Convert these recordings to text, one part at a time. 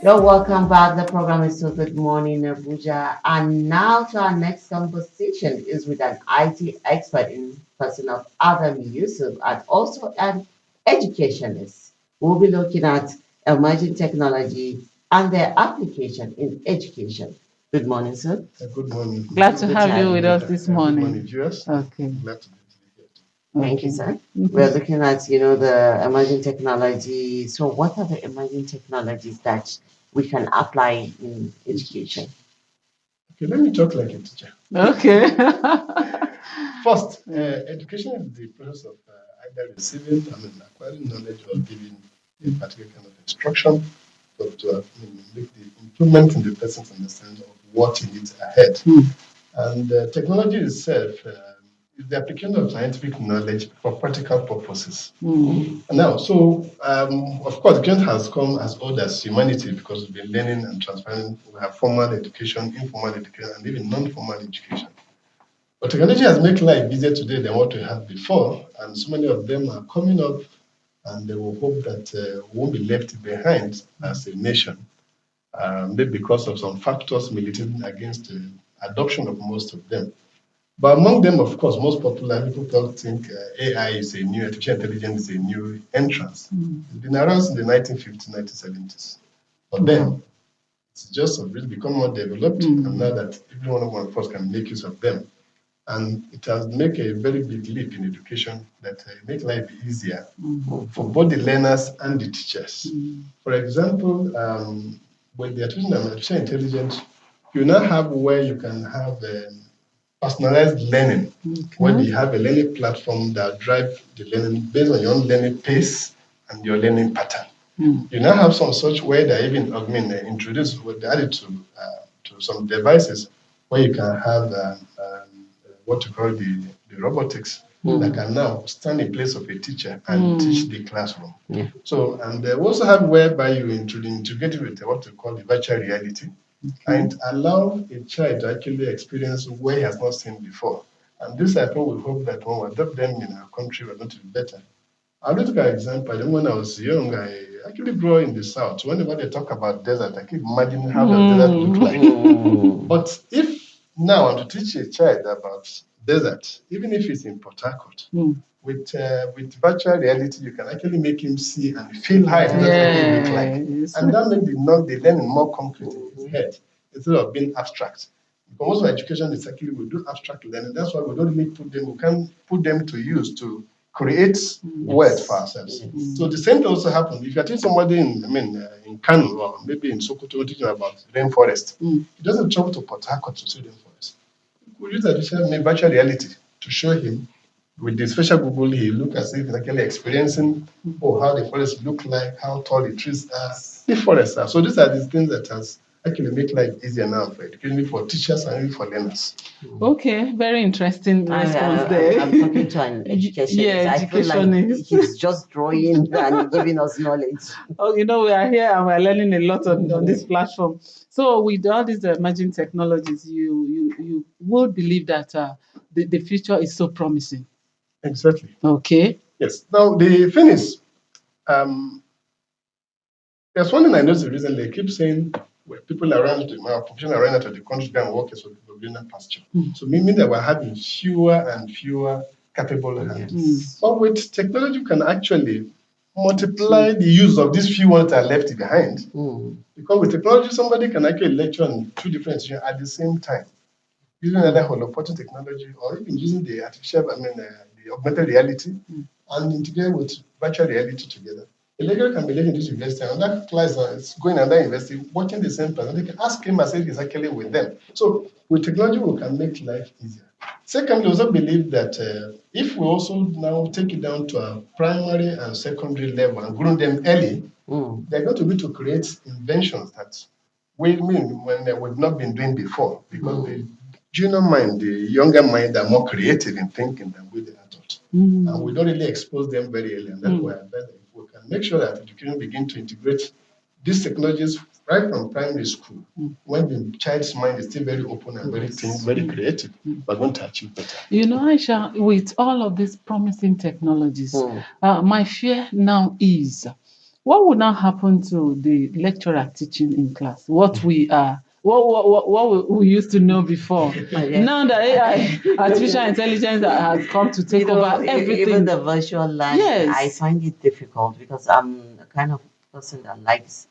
You're welcome back. The program is so Good Morning Abuja. And now to our next conversation is with an IT expert in person of Adam Yusuf and also an educationist. We'll be looking at emerging technology and their application in education. Good morning, sir. Good morning. Glad to Good have to you have with you. us this Good morning, morning. viewers. Okay. Glad to be here. Thank you, Okay. sir. We're looking at, the emerging technology. So what are the emerging technologies that we can apply in education? Okay, let me talk like a teacher. Okay. First, education is the process of either receiving, acquiring knowledge or giving a particular kind of instruction to make the improvement in the person's understanding of what he needs ahead. And technology itself is the application of scientific knowledge for practical purposes. Now, of course, education has come as old as humanity because we've been learning and transferring. We have formal education, informal education, and even non-formal education. But technology has made life easier today than what we had before, and so many of them are coming up, and they will hope that we won't be left behind as a nation, maybe because of some factors militating against the adoption of most of them. But among them, of course, most popular people don't think AI is a new, artificial intelligence is a new entrance. It's been around since the 1950s, 1970s. But then it's just really become more developed, and now that every one of us can make use of them. And it has made a very big leap in education that make life easier for both the learners and the teachers. For example, with the artificial intelligence, you now have where you can have personalized learning, where you have a learning platform that drive the learning based on your own learning pace and your learning pattern. You now have some such where they even introduced with added to some devices where you can have what you call the robotics that can now stand in place of a teacher and teach the classroom. Yeah. So, and we also have whereby you integrate it with what we call the virtual reality and allow a child to actually experience where he has not seen before. And this, I think, we hope that when we adopt them in our country, we're going to be better. I'll take an example. I remember when I was young, I actually grew up in the south. Whenever they talk about desert, I keep imagining how does desert look like. But if now I want to teach a child about desert, even if it's in Port Harcourt, with virtual reality, you can actually make him see and feel how it does actually look like. And that makes the learning more concrete in his head instead of being abstract. Because most of our education is actually we do abstract learning. That's why we don't really we can't put them to use to create words for ourselves. So the same thing also happens if you're teaching somebody in Kano or maybe in Sokoto teaching about rainforest. He doesn't travel to Port Harcourt to see rainforest. We use additional virtual reality to show him with the special Google, he look as if he's actually experiencing how the forest look like, how tall the trees are, the forests are. So these are the things that has actually make life easier now for education, for teachers and even for learners. Okay, very interesting response there. I'm talking to an educationist. Yeah, I feel like educationist. he's just drawing and giving us knowledge. Oh, we are here and we're learning a lot on this platform. So with all these emerging technologies, you would believe that the future is so promising. Exactly. Okay. Yes. Now the thing is, there's one thing I noticed recently. They keep saying where people around my population around out of the country go and work as for greener pasture. So meaning that we're having fewer and fewer capable hands. But with technology, you can actually multiply the use of these few ones that are left behind. Because with technology, somebody can actually lecture on two different institutions at the same time, using either holoporting technology or even using the the augmented reality and integrate with virtual reality together. A lecturer can be living in this university, and that class is going to another university, watching the same person. They can ask him as if he's actually with them. So with technology, we can make life easier. Secondly, we also believe that if we also now take it down to a primary and secondary level and groom them early, they're going to be to create inventions that we mean when we've not been doing before, because the junior mind, the younger mind, are more creative in thinking than with the adult. And we don't really expose them very early. And that's why we can make sure that education begin to integrate these technologies right from primary school, when the child's mind is still very open and very creative. We're going to achieve better. Aisha, with all of these promising technologies, my fear now is What would now happen to the lecturer teaching in class? What we are, what we used to know before. Yeah. Now that AI, artificial intelligence, has come to take over everything. Even the virtual learning, I Yes. find it difficult because I'm the kind of person that likes,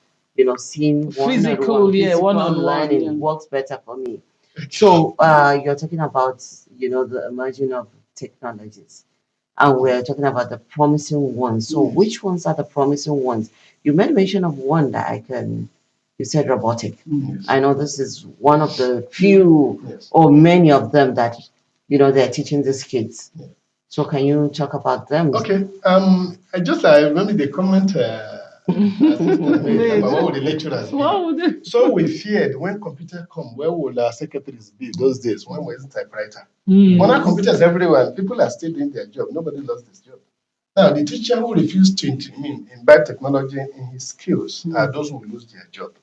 seeing Physical, yeah, physical one-on-one, learning yeah. works better for me. So you're talking about, the emerging of technologies, and we're talking about the promising ones. So which ones are the promising ones? You made mention of one that you said robotic. Mm. I know this is one of the few Yes. or many of them that, they're teaching these kids. Yeah. So can you talk about them? Okay. I just remember the comment assistant made about what would the lecturers What be. would it? So we feared when computer come, where would our secretaries be those days when we wasn't typewriter? Mm. When our computers everywhere, people are still doing their job. Nobody lost his job. Now, the teacher who refused to imbibe technology in his skills are those who will lose their job.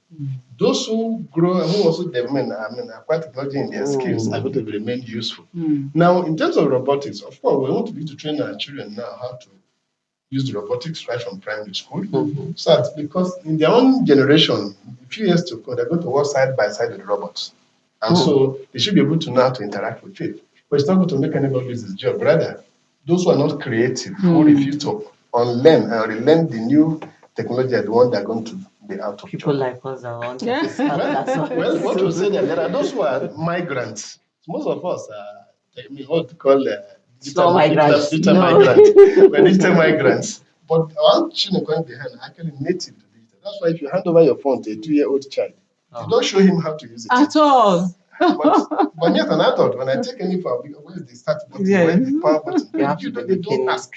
Those who grow, who also acquire technology in their skills are going to remain useful. Now, in terms of robotics, of course, we want to be to train our children now how to use the robotics right from primary school. So that because in their own generation, a few years to come, they're going to work side by side with robots. And so they should be able to know how to interact with it. But it's not going to make anybody lose his job. Rather, those who are not creative, who refuse to unlearn and relearn the new technology are the ones that are going to be out of People job. like us are on to Yeah. Well, what to say that there are those who are migrants. Most of us are, what to call Slow migrants. digital No. migrants. We're digital migrants. But our children going behind are actually native to digital. That's why if you hand over your phone to a 2-year-old child, you don't show him how to use it. At all. But me as an adult, when I take any power, where is the start button? Yes. Where is the power button? You have to be They don't looking. ask.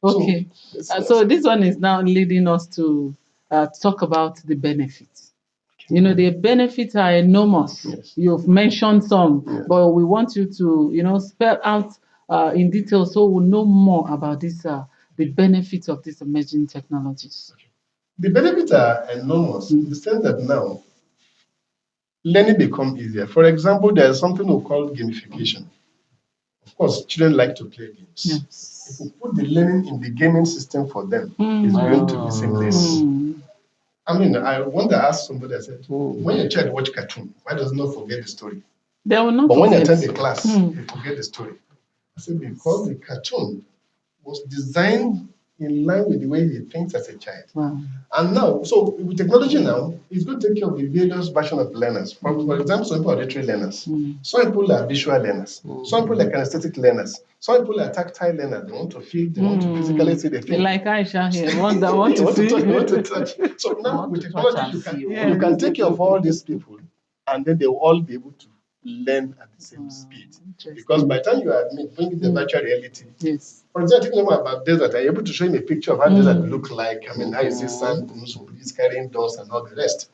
Okay. So this one is now leading us to talk about the benefits. The benefits are enormous. Yes. You've mentioned some, Yes. but we want you to, spell out in detail so we'll know more about this, the benefits of these emerging technologies. The benefits are enormous in the sense that now learning becomes easier. For example, there's something we call gamification. Of course, children like to play games. Yes. If we put the learning in the gaming system for them, it's going to be seamless. I want to ask somebody, I said, when your child watch cartoon, why does not forget the story? They will not But when you forget. attend the class, you forget the story. I said, because the cartoon was designed in line with the way he thinks as a child. Wow. And now, so with technology now, it's going to take care of the various version of learners. For example, some people are auditory learners. Some people are visual learners. Some people are kinesthetic learners. Some people are tactile learners. They want to feel, they want to physically see the thing. Like Aisha here, one that want to see. They want to touch. So now with technology, you can take care of all these people, and then they will all be able to learn at the same speed. Because by the time you are bringing the virtual reality, Yes. for example, thinking about desert, are you able to show him a picture of how desert look like? How you see sand dunes, breeze carrying dust, and all the rest.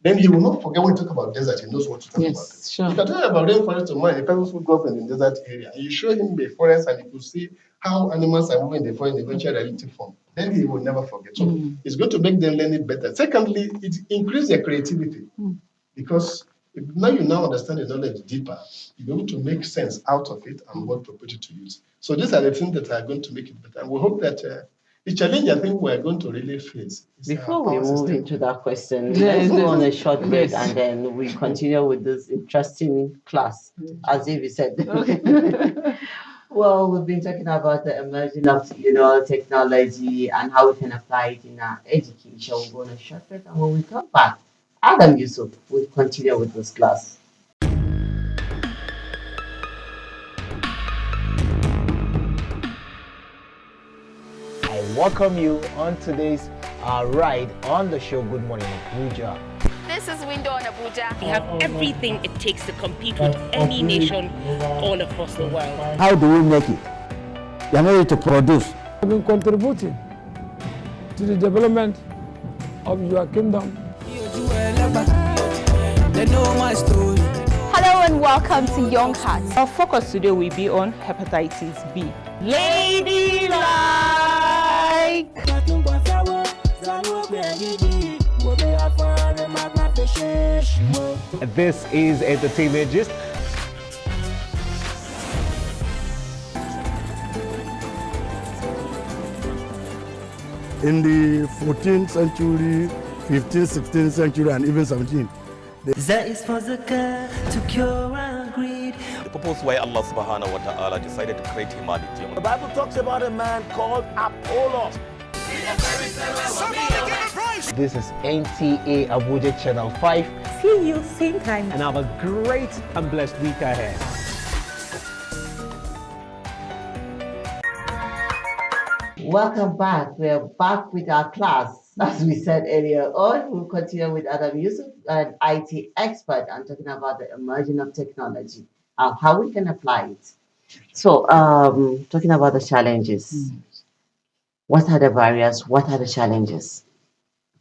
Then he will not forget when you talk about desert, he knows what to talk about. Sure. You can talk about rainforest tomorrow, a person who grew up in the desert area, and you show him the forest and he could see how animals are moving in the forest in the virtual reality form. Then he will never forget. So it's going to make them learn it better. Secondly, it increases their creativity because now you understand the knowledge deeper, you'll be able to make sense out of it and what to put it to use. So these are the things that are going to make it better. And we hope that the challenge I think we're going to really face is Before we move into that question, Yeah, let's go on a short break yes. and then we continue with this interesting class, as if you said. Okay. Well, we've been talking about the emerging of technology and how we can apply it in our education. We'll go on a short break, and when we come back, Adam Yusuf will continue with this class. I welcome you on today's ride on the show Good Morning Abuja. This is Window on Abuja. We have everything it takes to compete with any nation all across the world. How do we make it? You are not ready to produce. Have been contributing to the development of your kingdom. Hello and welcome to Young Hearts. Our focus today will be on hepatitis B. Ladylike! This is Entertainment Gist. in the 14th century, 15th, 16th century, and even 17th. The purpose why Allah subhanahu wa ta'ala decided to create humanity. The Bible talks about a man called Apollos. This is NTA Abuja Channel 5. See you same time. And have a great and blessed week ahead. Welcome back. We're back with our class. As we said earlier on, we'll continue with Adam Yusuf, an IT expert, and talking about the emerging of technology and how we can apply it. So, talking about the challenges. What are the barriers? What are the challenges?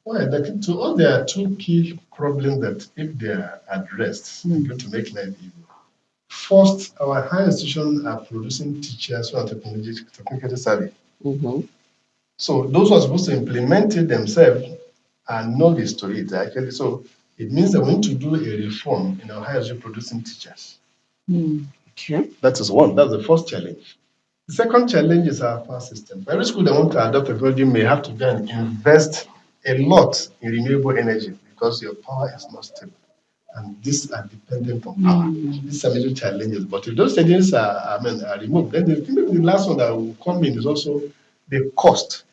Well, to all there are two key problems that, if they are addressed, they're going to make life easier. First, our higher institutions are producing teachers who are technically savvy. So those who are supposed to implement it themselves are novice to it, actually. So it means that we need to do a reform in our higher education producing teachers. Okay. That is one. That's the first challenge. The second challenge is our power system. Every school that want to adopt technology may have to go and invest a lot in renewable energy because your power is not stable. And these are dependent on power. These are major challenges. But if those challenges are removed, then the last one that will come in is also the cost.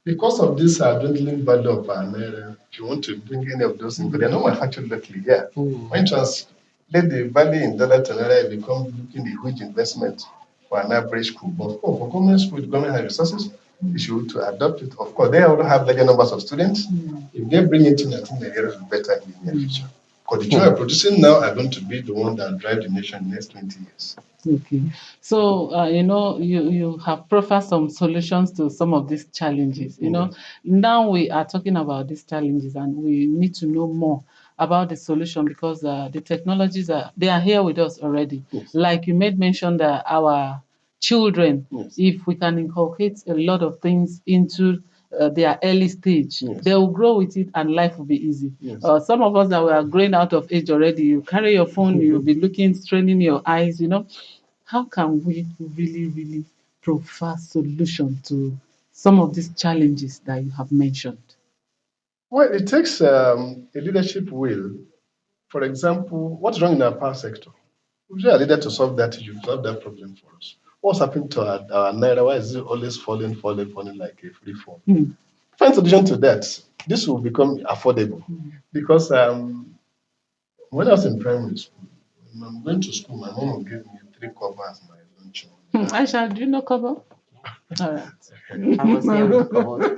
The cost of this dwindling value of naira, if you want to bring any of those things, but they're not manufactured locally here. When you translate the value in dollar to naira, it becomes looking a huge investment for an average school. But for government school, the government has resources, they should to adopt it. Of course, they already have larger numbers of students. If they bring it in, I think the area will be better in the near future. Because the children producing now are going to be the one that drive the nation in the next 20 years. Okay. So, you have proffered some solutions to some of these challenges. Now we are talking about these challenges and we need to know more about the solution because the technologies they are here with us already. Yes. Like you made mention that our children, Yes. if we can inculcate a lot of things into their early stage, Yes. they will grow with it and life will be easy. Yes. Some of us that were growing out of age already, you carry your phone, you'll be looking, straining your eyes, How can we really, really provide solution to some of these challenges that you have mentioned? Well, it takes a leadership will. For example, what's wrong in our power sector? We are leader to solve that issue, solve that problem for us. What's happened to our naira? Why is it always falling like a free fall? Find solution to that. This will become affordable. Because when I was in primary school, when I'm going to school, my mom will give me 3 covers my lunch. Aisha, do you know cover? All right. I was there with covered.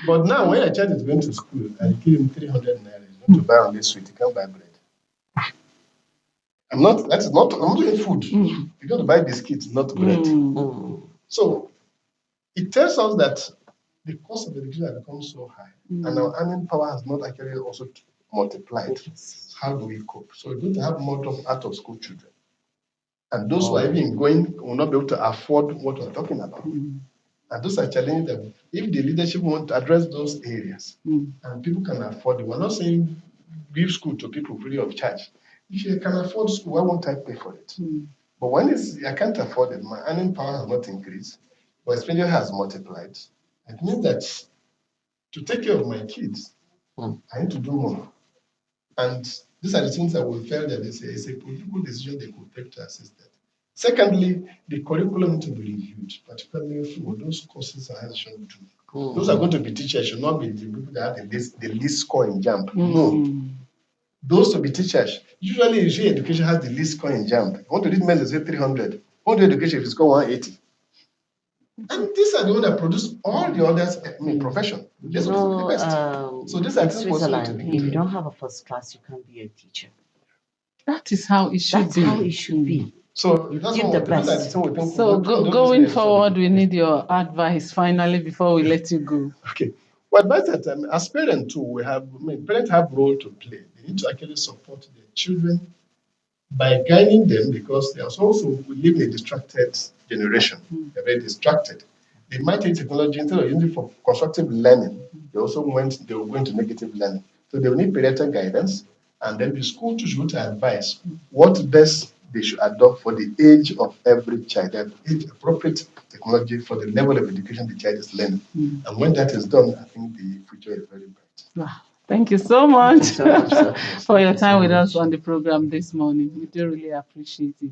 But now, when a child is going to school, I give him 300 naira, he's going to buy only sweet, he can't buy bread. I'm not doing food. You're going to buy biscuits, not bread. So it tells us that the cost of education has become so high, and our earning power has not actually also multiplied. How do we cope? So we're going to have more of out of school children. And those who are even going will not be able to afford what we're talking about. And those are challenges that if the leadership want to address those areas and people can afford it, we're not saying give school to people free of charge. If you can afford school, why won't I pay for it? But when I can't afford it, my earning power has not increased, but expenditure has multiplied. It means that to take care of my kids, I need to do more. And these are the things that we felt that it's a political decision they could take to assist that. Secondly, the curriculum need to be reviewed, particularly for those courses I should do. Those are going to be teachers, should not be the people that have the least score in JAMB. No. Those to be teachers, usually education has the least score in JAMB. You want to read men, they say 300. Want to education if you score 180. And these are the ones that produce all the others, profession. So these are in Switzerland, if you don't have a first class, you can't be a teacher. That is how it should be. That's how it should be. So you give the best. So going forward, we need your advice finally before we let you go. Okay. Well, advice that as parents too, parents have role to play. They need to actually support their children by guiding them because they also we live in a distracted generation. They're very distracted. They might take technology instead of using it for constructive learning. They will go into negative learning. So they will need parental guidance, and then the school too should advise what best they should adopt for the age of every child, the age appropriate technology for the level of education the child is learning. And when that is done, I think the future is very bright. Wow. Thank you so much, so much, sir. for your Thank you so time with much. us on the program this morning. We do really appreciate it.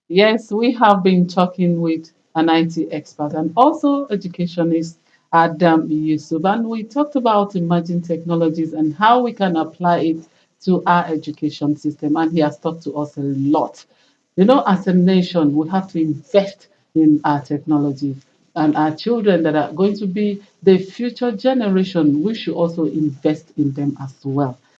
Yes, we have been talking with an IT expert and also educationist, Adam Yusuf, and we talked about emerging technologies and how we can apply it to our education system. And he has talked to us a lot. You know, as a nation, we have to invest in our technology, and our children that are going to be the future generation, we should also invest in them as well.